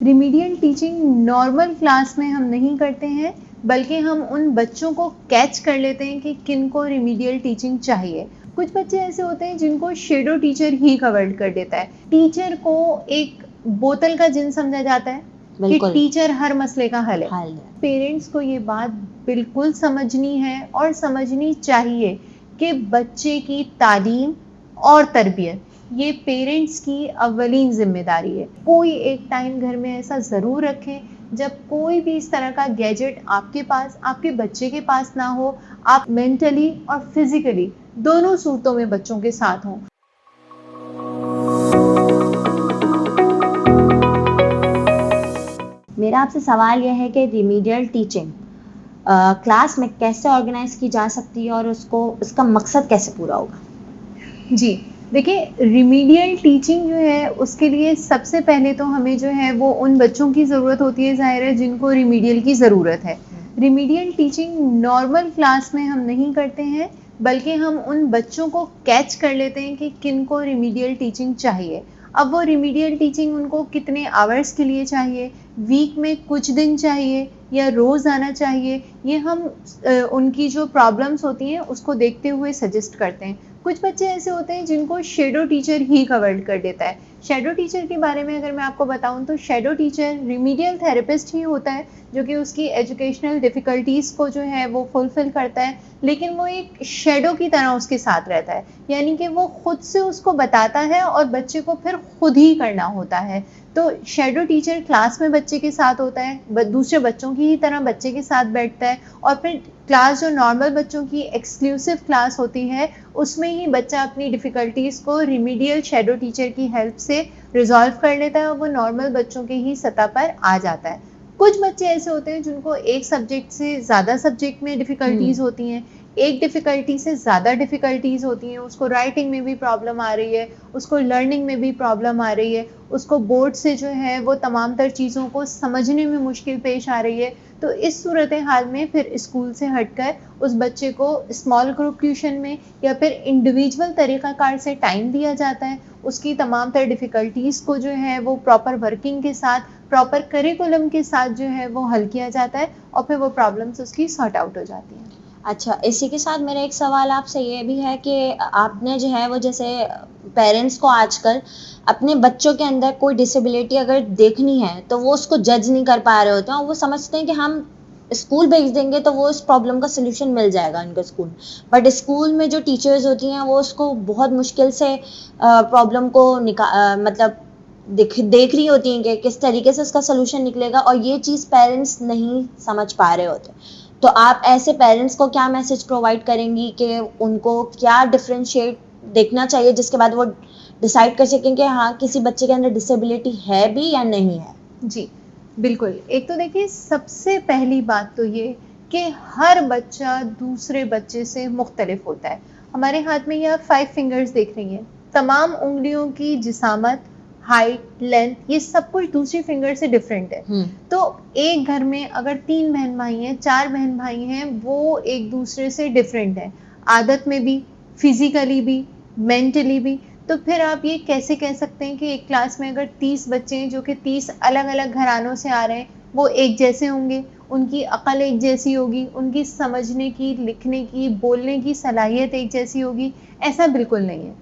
Remedial teaching normal class में हम नहीं करते हैं, बल्कि हम उन बच्चों को कैच कर लेते हैं कि किन को रिमीडियल टीचिंग चाहिए। कुछ बच्चे ऐसे होते हैं जिनको शेडो टीचर ही कवर कर देता है। टीचर को एक बोतल का जिन समझा जाता है कि बिल्कुल टीचर हर मसले का हल है। हाल है। पेरेंट्स को ये बात बिल्कुल समझनी है और समझनी चाहिए कि बच्चे की तालीम और तरबियत ये पेरेंट्स की अव्वलीन जिम्मेदारी है। कोई एक टाइम घर में ऐसा ज़रूर रखें जब कोई भी इस तरह का गैजेट आपके पास, आपके बच्चे के पास ना हो। आप मेंटली और फिजिकली दोनों सूरतों में बच्चों के साथ हों। मेरा आपसे सवाल यह है कि रिमीडियल टीचिंग क्लास में कैसे ऑर्गेनाइज की जा सकती है और उसका मकसद कैसे पूरा होगा? जी, देखिए, रिमीडियल टीचिंग जो है उसके लिए सबसे पहले तो हमें जो है वो उन बच्चों की ज़रूरत होती है, ज़ाहिर है, जिनको रिमीडियल की ज़रूरत है। रिमीडियल टीचिंग नॉर्मल क्लास में हम नहीं करते हैं, बल्कि हम उन बच्चों को कैच कर लेते हैं कि किन को रिमीडियल टीचिंग चाहिए। अब वो रिमीडियल टीचिंग उनको कितने आवर्स के लिए चाहिए, वीक में कुछ दिन चाहिए या रोज़ आना चाहिए, ये हम उनकी जो प्रॉब्लम्स होती हैं उसको देखते हुए सजेस्ट करते हैं। कुछ बच्चे ऐसे होते हैं जिनको शेडो टीचर ही कवर कर देता है। शेडो टीचर के बारे में अगर मैं आपको बताऊं तो शेडो टीचर रिमीडियल थेरेपिस्ट ही होता है, जो कि उसकी एजुकेशनल डिफ़िकल्टीज़ को जो है वो फुलफ़िल करता है, लेकिन वो एक शेडो की तरह उसके साथ रहता है। यानी कि वो खुद से उसको बताता है और बच्चे को फिर खुद ही करना होता है। तो शेडो टीचर क्लास में बच्चे के साथ होता है, दूसरे बच्चों की ही तरह बच्चे के साथ बैठता है, और फिर क्लास जो नॉर्मल बच्चों की एक्सक्लूसिव क्लास होती है उसमें ही बच्चा अपनी डिफ़िकल्टीज़ को रिमीडियल शेडो टीचर की हेल्प से रिजॉल्व कर लेता है और वो नॉर्मल बच्चों के ही सतह पर आ जाता है। कुछ बच्चे ऐसे होते हैं जिनको एक सब्जेक्ट से ज़्यादा सब्जेक्ट में डिफ़िकल्टीज़ होती हैं, एक डिफ़िकल्टी से ज़्यादा डिफ़िकल्टीज़ होती हैं, उसको राइटिंग में भी प्रॉब्लम आ रही है, उसको लर्निंग में भी प्रॉब्लम आ रही है, उसको बोर्ड से जो है वो तमाम तर चीज़ों को समझने में मुश्किल पेश आ रही है। तो इस सूरत हाल में फिर स्कूल से हटकर उस बच्चे को स्मॉल ग्रुप ट्यूशन में या फिर इंडिविजुअल तरीक़ाकार से टाइम दिया जाता है। उसकी तमाम तर डिफ़िकल्टीज़ को जो है वो प्रॉपर वर्किंग के साथ, प्रॉपर करिकुलम के साथ जो है वो हल किया जाता है और फिर वो प्रॉब्लम्स उसकी सॉर्ट आउट हो जाती हैं। अच्छा, इसी के साथ मेरा एक सवाल आपसे ये भी है कि आपने जो है वो जैसे पेरेंट्स को आजकल अपने बच्चों के अंदर कोई डिसेबिलिटी अगर देखनी है तो वो उसको जज नहीं कर पा रहे होते हैं और वो समझते हैं कि हम स्कूल भेज देंगे तो वो इस प्रॉब्लम का सलूशन मिल जाएगा उनके स्कूल। बट स्कूल में जो टीचर्स होती हैं वो उसको बहुत मुश्किल से प्रॉब्लम को मतलब देख रही होती हैं कि किस तरीके से उसका सलूशन निकलेगा, और ये चीज़ पेरेंट्स नहीं समझ पा रहे होते। तो आप ऐसे पेरेंट्स को क्या मैसेज प्रोवाइड करेंगी कि उनको क्या डिफरेंशिएट देखना चाहिए जिसके बाद वो डिसाइड कर सकें कि हाँ किसी बच्चे के अंदर डिसेबिलिटी है भी या नहीं है? जी, बिल्कुल। एक तो देखिए, सबसे पहली बात तो ये कि हर बच्चा दूसरे बच्चे से मुख्तलिफ होता है। हमारे हाथ में ये आप 5 फिंगर्स देख रही हैं। तमाम उँगलियों की जिसामत, हाइट, लेंथ, ये सब कुछ दूसरी फिंगर से डिफरेंट है। तो एक घर में अगर 3 बहन-भाई हैं, 4 बहन-भाई हैं, वो एक दूसरे से डिफरेंट हैं, आदत में भी, फिज़िकली भी, मेंटली भी। तो फिर आप ये कैसे कह सकते हैं कि एक क्लास में अगर 30 बच्चे हैं जो कि 30 अलग-अलग घरानों से आ रहे हैं, वो एक जैसे होंगे, उनकी अक़ल एक जैसी होगी, उनकी समझने की, लिखने की, बोलने की सलाहियत एक जैसी होगी? ऐसा बिल्कुल नहीं है,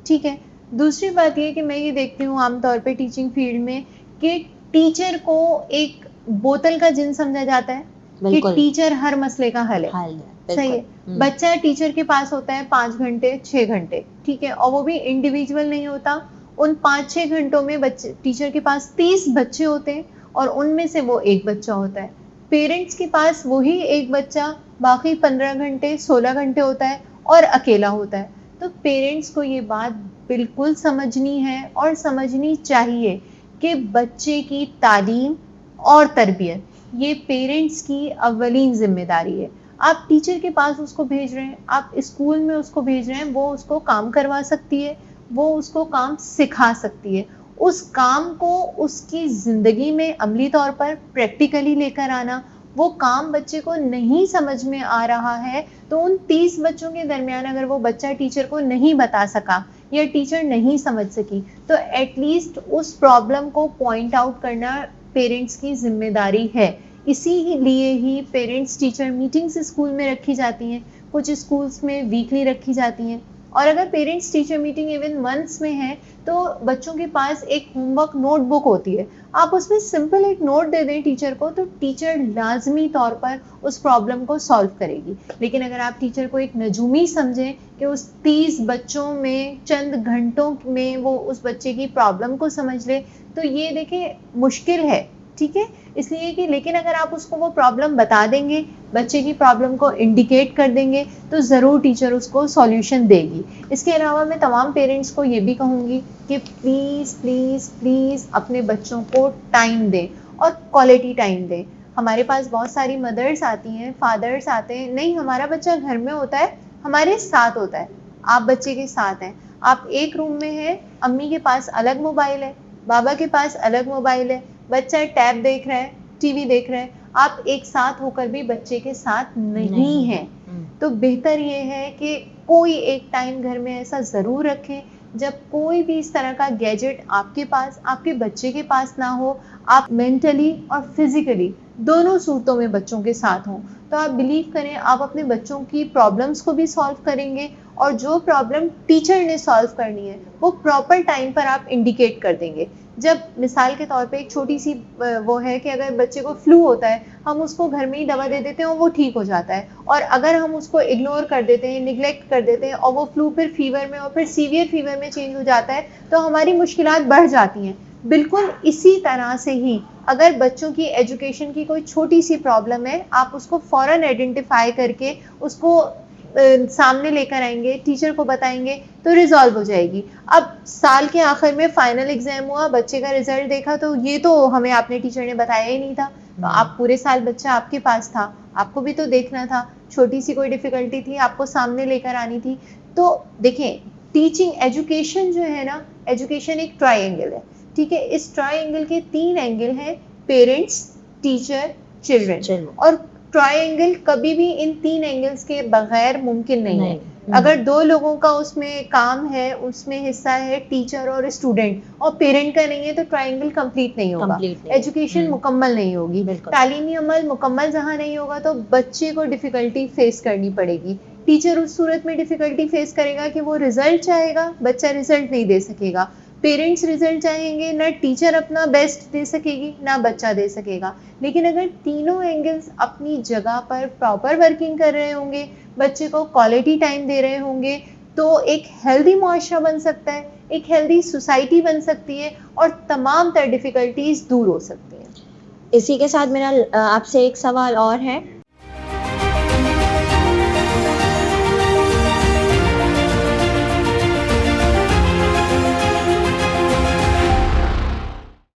ठीक है? दूसरी बात ये कि मैं ये देखती हूँ आम तौर पे टीचिंग फील्ड में कि टीचर को एक बोतल का जिन समझा जाता है कि टीचर हर मसले का हल है। सही है। बच्चा टीचर के पास होता है 5 घंटे, 6 घंटे, ठीक है? और वो भी इंडिविजुअल नहीं होता। उन 5-6 घंटों में बच्चे टीचर के पास 30 बच्चे होते हैं और उनमें से वो एक बच्चा होता है। पेरेंट्स के पास वही एक बच्चा बाकी 15 घंटे, 16 घंटे होता है और अकेला होता है। तो पेरेंट्स को ये बात बिल्कुल समझनी है और समझनी चाहिए कि बच्चे की तालीम और तरबियत ये पेरेंट्स की अव्वलीन ज़िम्मेदारी है। आप टीचर के पास उसको भेज रहे हैं, आप स्कूल में उसको भेज रहे हैं, वो उसको काम करवा सकती है, वो उसको काम सिखा सकती है। उस काम को उसकी ज़िंदगी में अमली तौर पर प्रैक्टिकली लेकर आना, वो काम बच्चे को नहीं समझ में आ रहा है, तो उन 30 बच्चों के दरमियान अगर वो बच्चा टीचर को नहीं बता सका या टीचर नहीं समझ सकी, तो एटलीस्ट उस प्रॉब्लम को पॉइंट आउट करना पेरेंट्स की जिम्मेदारी है। इसीलिए ही पेरेंट्स टीचर मीटिंग्स स्कूल में रखी जाती हैं, कुछ स्कूल्स में वीकली रखी जाती हैं। और अगर parents teacher meeting even months में है तो बच्चों के पास एक होमवर्क नोटबुक होती है, आप उसमें सिंपल एक नोट दे दें टीचर को, तो टीचर लाजमी तौर पर उस प्रॉब्लम को सॉल्व करेगी। लेकिन अगर आप टीचर को एक नजूमी समझें कि उस 30 बच्चों में चंद घंटों में वो उस बच्चे की प्रॉब्लम को समझ ले, तो ये देखिए मुश्किल है, ठीक है। इसलिए कि लेकिन अगर आप उसको वो प्रॉब्लम बता देंगे, बच्चे की प्रॉब्लम को इंडिकेट कर देंगे, तो ज़रूर टीचर उसको सॉल्यूशन देगी। इसके अलावा मैं तमाम पेरेंट्स को ये भी कहूँगी कि प्लीज़ प्लीज़ प्लीज़ अपने बच्चों को टाइम दें और क्वालिटी टाइम दें। हमारे पास बहुत सारी मदर्स आती हैं, फादर्स आते हैं, नहीं हमारा बच्चा घर में होता है, हमारे साथ होता है, आप बच्चे के साथ हैं, आप एक रूम में हैं, अम्मी के पास अलग मोबाइल है, बाबा के पास अलग मोबाइल है, बच्चा टैब देख रहा है, टीवी देख रहा है, आप एक साथ होकर भी बच्चे के साथ नहीं हैं। तो बेहतर ये है कि कोई एक टाइम घर में ऐसा ज़रूर रखें जब कोई भी इस तरह का गैजेट आपके पास, आपके बच्चे के पास ना हो, आप मेंटली और फिजिकली दोनों सूरतों में बच्चों के साथ हों। तो आप बिलीव करें, आप अपने बच्चों की प्रॉब्लम्स को भी सॉल्व करेंगे और जो प्रॉब्लम टीचर ने सॉल्व करनी है वो प्रॉपर टाइम पर आप इंडिकेट कर देंगे। जब मिसाल के तौर पे एक छोटी सी वो है कि अगर बच्चे को फ्लू होता है, हम उसको घर में ही दवा दे देते हैं और वो ठीक हो जाता है, और अगर हम उसको इग्नोर कर देते हैं, निगलेक्ट कर देते हैं और वो फ्लू फिर फीवर में और फिर सीवियर फीवर में चेंज हो जाता है, तो हमारी मुश्किलात बढ़ जाती हैं। बिल्कुल इसी तरह से ही अगर बच्चों की एजुकेशन की कोई छोटी सी प्रॉब्लम है, आप उसको फ़ौरन आइडेंटिफाई करके उसको सामने लेकर आएंगे, टीचर को बताएंगे, तो रिजॉल्व हो जाएगी। अब साल के आखिर में फाइनल एग्जाम हुआ, बच्चे का रिजल्ट देखा, तो ये तो हमें आपने टीचर ने बताया ही नहीं था, तो आप पूरे साल बच्चा आपके पास था, आपको भी तो देखना था, छोटी सी कोई डिफिकल्टी थी आपको सामने लेकर आनी थी। तो देखें, टीचिंग एजुकेशन जो है ना, एजुकेशन एक ट्रायंगल है, ठीक है। इस ट्रायंगल के 3 एंगल हैं, पेरेंट्स, टीचर, चिल्ड्रन, और ट्रायंगल कभी भी इन 3 एंगल्स के बगैर मुमकिन नहीं है। अगर 2 लोगों का उसमें काम है, उसमें हिस्सा है टीचर और स्टूडेंट, और पेरेंट का नहीं है, तो ट्रायंगल कंप्लीट नहीं होगा, एजुकेशन मुकम्मल नहीं होगी। तालीमी अमल मुकम्मल जहाँ नहीं होगा तो बच्चे को डिफिकल्टी फेस करनी पड़ेगी। टीचर उस सूरत में डिफिकल्टी फेस करेगा कि वो रिजल्ट चाहेगा, बच्चा रिजल्ट नहीं दे सकेगा। पेरेंट्स रिजल्ट चाहेंगे, ना टीचर अपना बेस्ट दे सकेगी, ना बच्चा दे सकेगा। लेकिन अगर तीनों एंगल्स अपनी जगह पर प्रॉपर वर्किंग कर रहे होंगे, बच्चे को क्वालिटी टाइम दे रहे होंगे, तो एक हेल्दी मुआशरा बन सकता है, एक हेल्दी सोसाइटी बन सकती है और तमाम तर डिफिकल्टीज दूर हो सकती हैं। इसी के साथ मेरा आपसे एक सवाल और है